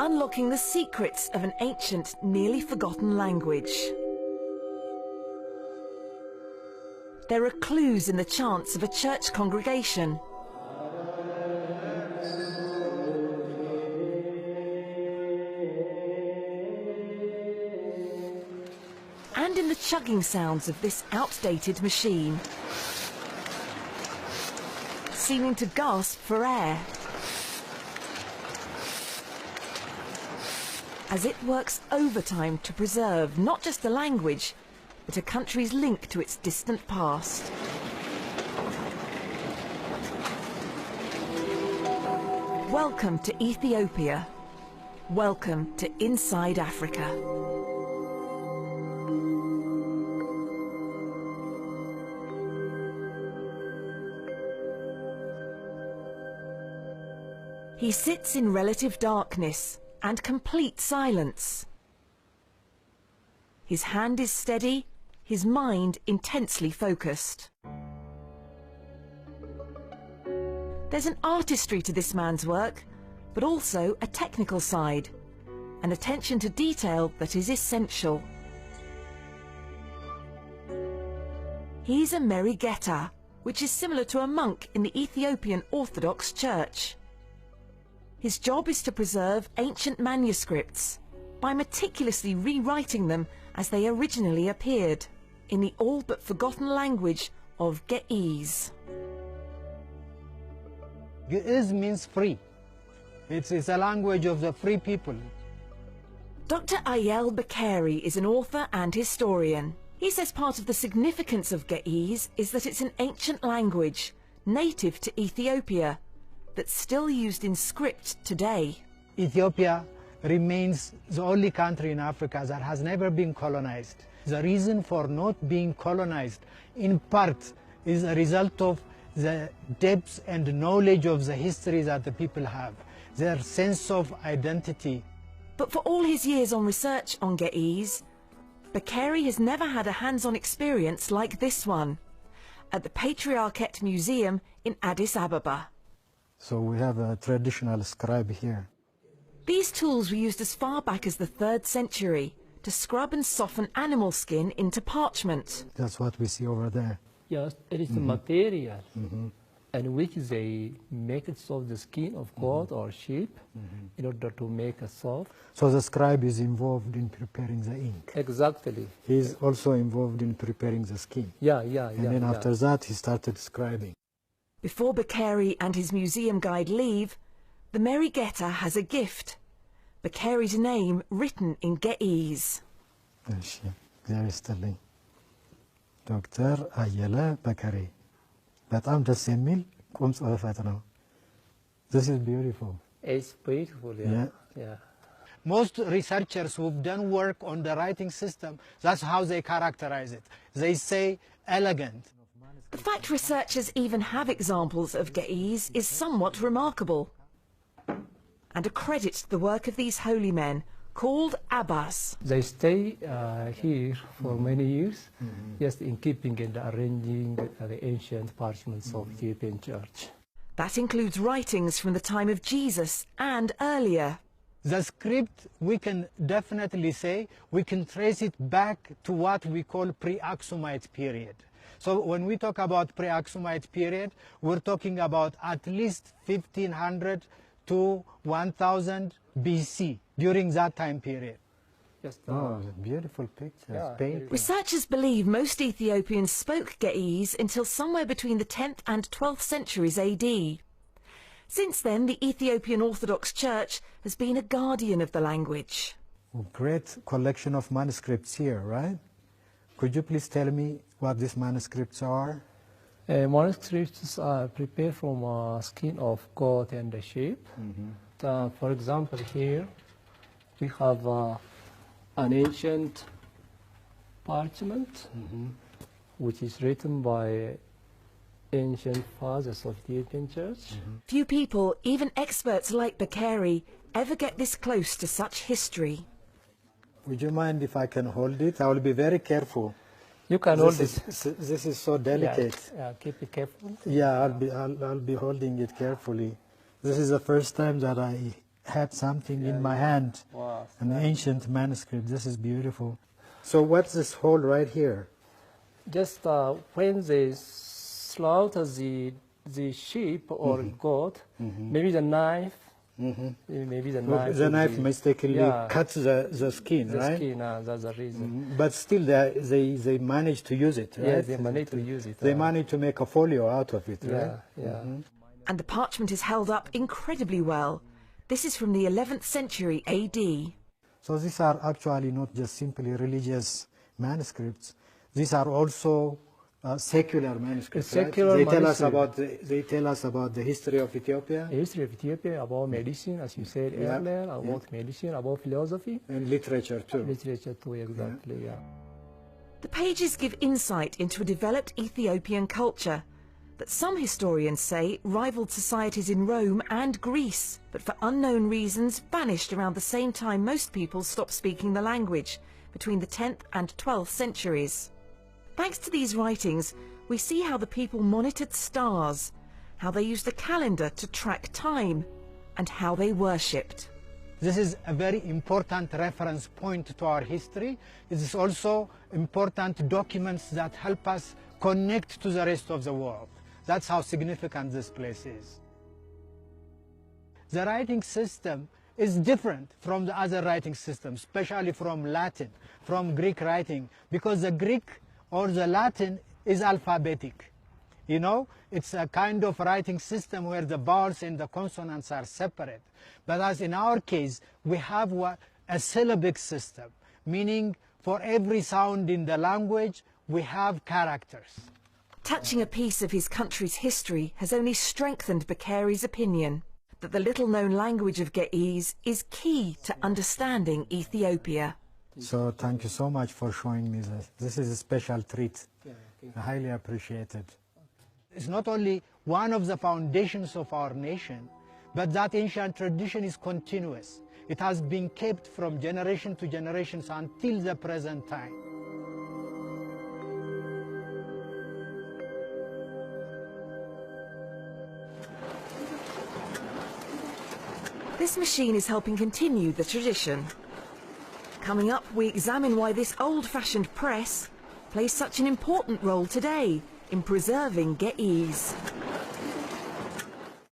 unlocking the secrets of an ancient, nearly forgotten language. There are clues in the chants of a church congregation. And in the chugging sounds of this outdated machine, seeming to gasp for air as it works overtime to preserve not just the language, but a country's link to its distant past. Welcome to Ethiopia. Welcome to Inside Africa. He sits in relative darkness and complete silence. His hand is steady, his mind intensely focused. There's an artistry to this man's work, but also a technical side, an attention to detail that is essential. He's a Merigeta, which is similar to a monk in the Ethiopian Orthodox Church. His job is to preserve ancient manuscripts by meticulously rewriting them as they originally appeared, in the all but forgotten language of Ge'ez. Ge'ez means free. It's a language of the free people. Dr. Ayel Bakeri is an author and historian. He says part of the significance of Ge'ez is that it's an ancient language, native to Ethiopia, that's still used in script today. Ethiopia remains the only country in Africa that has never been colonized. The reason for not being colonized, in part, is a result of the depth and knowledge of the history that the people have, their sense of identity. But for all his years on research on Ge'ez, Bakeri has never had a hands-on experience like this one, at the Patriarchate Museum in Addis Ababa. So we have a traditional scribe here. These tools were used as far back as the 3rd century to scrub and soften animal skin into parchment. That's what we see over there. Yes, it is a material in which they make it of the skin of goat or sheep in order to make a soft. So the scribe is involved in preparing the ink. Exactly. He's also involved in preparing the skin. And then after that, he started scribing. Before Bakeri and his museum guide leave, the Merigeta has a gift. Bakeri's name written in Ge'ez. Dr. Ayel Bakeri. በጣም ደስ የሚል ቁም ጽሕፈት ነው. This is beautiful. It's beautiful, yeah. Most researchers who've done work on the writing system, that's how they characterize it. They say elegant. The fact researchers even have examples of Ge'ez is somewhat remarkable, and a credit to the work of these holy men, called Abbas. They stay here for many years, just in keeping and arranging the ancient parchments of the Ethiopian Church. That includes writings from the time of Jesus and earlier. The script, we can definitely say, we can trace it back to what we call pre-Aksumite period. So when we talk about pre-Aksumite period, we're talking about at least 1500 to 1000 BC, during that time period. Oh, beautiful pictures. Researchers believe most Ethiopians spoke Ge'ez until somewhere between the 10th and 12th centuries AD. Since then, the Ethiopian Orthodox Church has been a guardian of the language. Great collection of manuscripts here, right? Could you please tell me what these manuscripts are? Manuscripts are prepared from skin of goat and sheep. For example, here we have an ancient parchment which is written by ancient fathers of the Ethiopian Church. Few people, even experts like Bakeri, ever get this close to such history. Would you mind if I can hold it? I will be very careful. You can hold it. This is so delicate. Yeah, keep it careful. Yeah, I'll be holding it carefully. This is the first time that had something in my hand, Wow, an ancient manuscript. This is beautiful. So what's this hole right here? Just when they slaughter the sheep or goat, maybe the knife, maybe the knife. The knife mistakenly yeah, cuts the skin, the right? skin. That's the reason. But still, they manage to use it, right? Yeah, they manage to use it. They manage to make a folio out of it, right? Yeah. And the parchment is held up incredibly well. This is from the 11th century AD. So these are actually not just simply religious manuscripts. These are also secular manuscripts. Secular right? They tell us about the history of Ethiopia. The history of Ethiopia, about medicine, as you said earlier, about medicine, about philosophy. And literature too. Literature too, exactly, yeah. The pages give insight into a developed Ethiopian culture that some historians say rivaled societies in Rome and Greece, but for unknown reasons vanished around the same time most people stopped speaking the language, between the 10th and 12th centuries. Thanks to these writings, we see how the people monitored stars, how they used the calendar to track time, and how they worshipped. This is a very important reference point to our history. It is also important documents that help us connect to the rest of the world. That's how significant this place is. The writing system is different from the other writing systems, especially from Latin, from Greek writing, because the Greek or the Latin is alphabetic. You know, it's a kind of writing system where the vowels and the consonants are separate. But as in our case, we have a syllabic system, meaning for every sound in the language, we have characters. Touching a piece of his country's history has only strengthened Bakeri's opinion that the little-known language of Ge'ez is key to understanding Ethiopia. So thank you so much for showing me this. This is a special treat. I highly appreciate it. It's not only one of the foundations of our nation, but that ancient tradition is continuous. It has been kept from generation to generation until the present time. This machine is helping continue the tradition. Coming up, we examine why this old-fashioned press plays such an important role today in preserving Ge'ez.